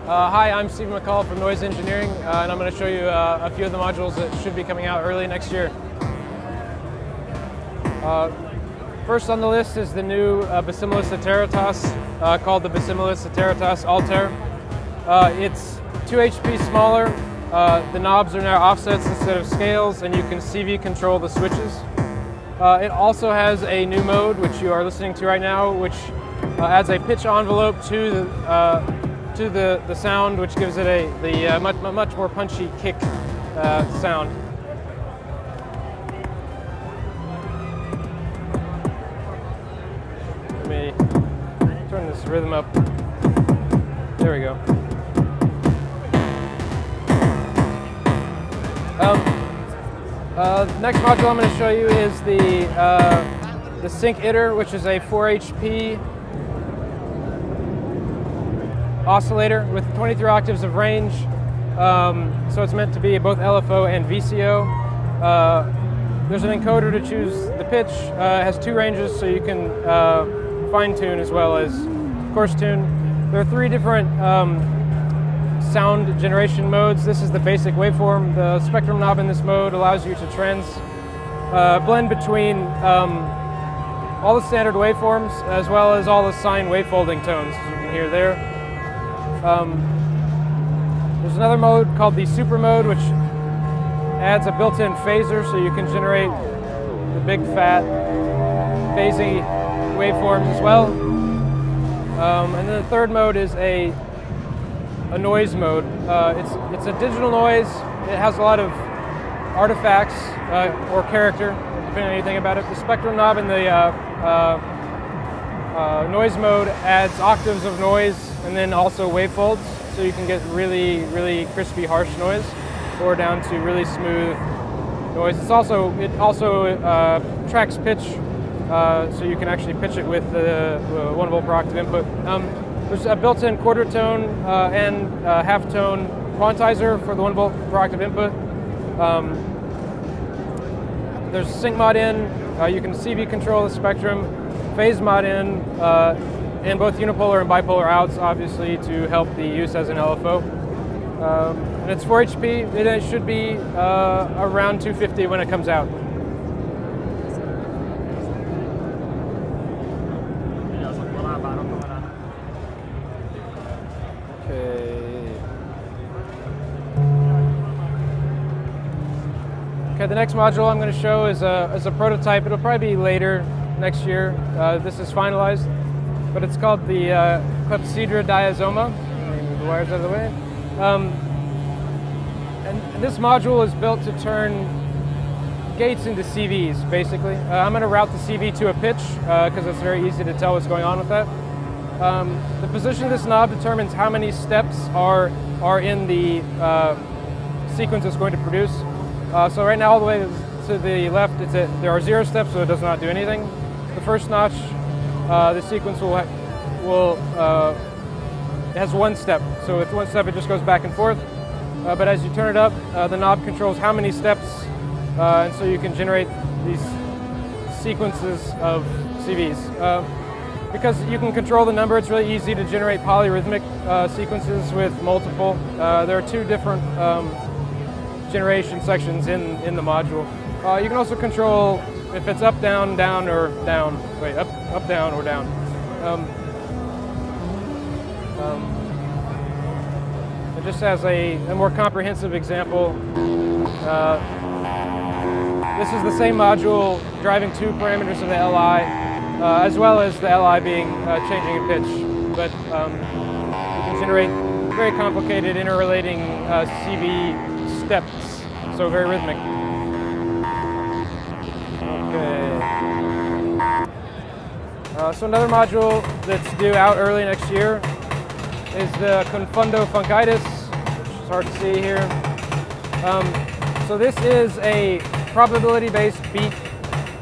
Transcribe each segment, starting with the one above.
Hi, I'm Steve McCall from Noise Engineering, and I'm going to show you a few of the modules that should be coming out early next year. First on the list is the new Basilimus Iteritas, called the Basimilus Iteritas Iter. It's 2 HP smaller. The knobs are now offsets instead of scales, and you can CV control the switches. It also has a new mode, which you are listening to right now, which adds a pitch envelope to the sound, which gives it a much more punchy kick sound. Let me turn this rhythm up. There we go. The next module I'm going to show you is the Sinc Iter, which is a 4 HP oscillator with 23 octaves of range. So it's meant to be both LFO and VCO. There's an encoder to choose the pitch. It has 2 ranges, so you can fine tune as well as coarse tune. There are 3 different sound generation modes. This is the basic waveform. The spectrum knob in this mode allows you to blend between all the standard waveforms as well as all the sine wavefolding tones, as you can hear there. There's another mode called the super mode, which adds a built-in phaser, so you can generate the big fat phasey waveforms as well. And then the third mode is a noise mode. It's a digital noise. It has a lot of artifacts or character, depending on anything about it. The spectrum knob in the noise mode adds octaves of noise and then also wavefolds, so you can get really, really crispy, harsh noise, or down to really smooth noise. It also tracks pitch, so you can actually pitch it with the 1 volt per octave input. There's a built-in quarter tone and half tone quantizer for the 1 volt per octave input. There's sync mod in. You can CV control the spectrum, phase mod in, and both unipolar and bipolar outs, obviously, to help the use as an LFO. And it's 4 HP. It should be around 250 when it comes out. Okay, the next module I'm going to show is a prototype. It'll probably be later next year. This is finalized, but it's called the Clepsydra Diazoma. The wires out of the way. And this module is built to turn gates into CVs, basically. I'm going to route the CV to a pitch because it's very easy to tell what's going on with that. The position of this knob determines how many steps are in the sequence it's going to produce. So right now, all the way to the left, there are 0 steps, so it does not do anything. The first notch, the sequence it has 1 step. So with 1 step, it just goes back and forth. But as you turn it up, the knob controls how many steps, and so you can generate these sequences of CVs. Because you can control the number, it's really easy to generate polyrhythmic sequences with multiple. There are 2 different generation sections in the module. You can also control if it's up, down, down, or down. Wait, up, down, or down. It just has a more comprehensive example. This is the same module driving 2 parameters of the LI, as well as the LI being changing in pitch. But you can generate very complicated interrelating CV steps, so very rhythmic. Okay. So another module that's due out early next year is the Confundo Funkitus, which is hard to see here. So this is a probability-based beat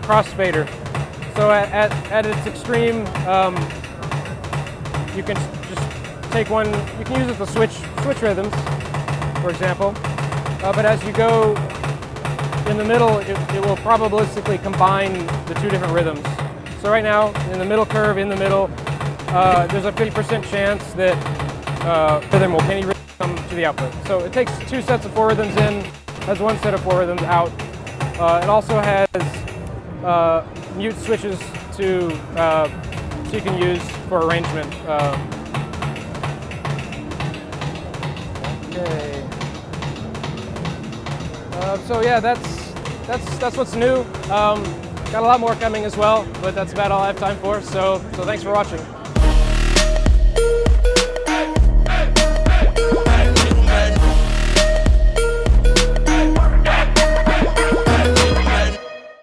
crossfader. So at its extreme, you can just take one. You can use it to switch rhythms, for example. But as you go in the middle, it will probabilistically combine the 2 different rhythms. So right now, in the middle curve, in the middle, there's a 50% chance that rhythm will any rhythm come to the output. So it takes 2 sets of 4 rhythms in, has 1 set of 4 rhythms out. It also has mute switches so you can use for arrangement. Okay. So yeah, that's what's new. Got a lot more coming as well, but that's about all I have time for. So thanks for watching.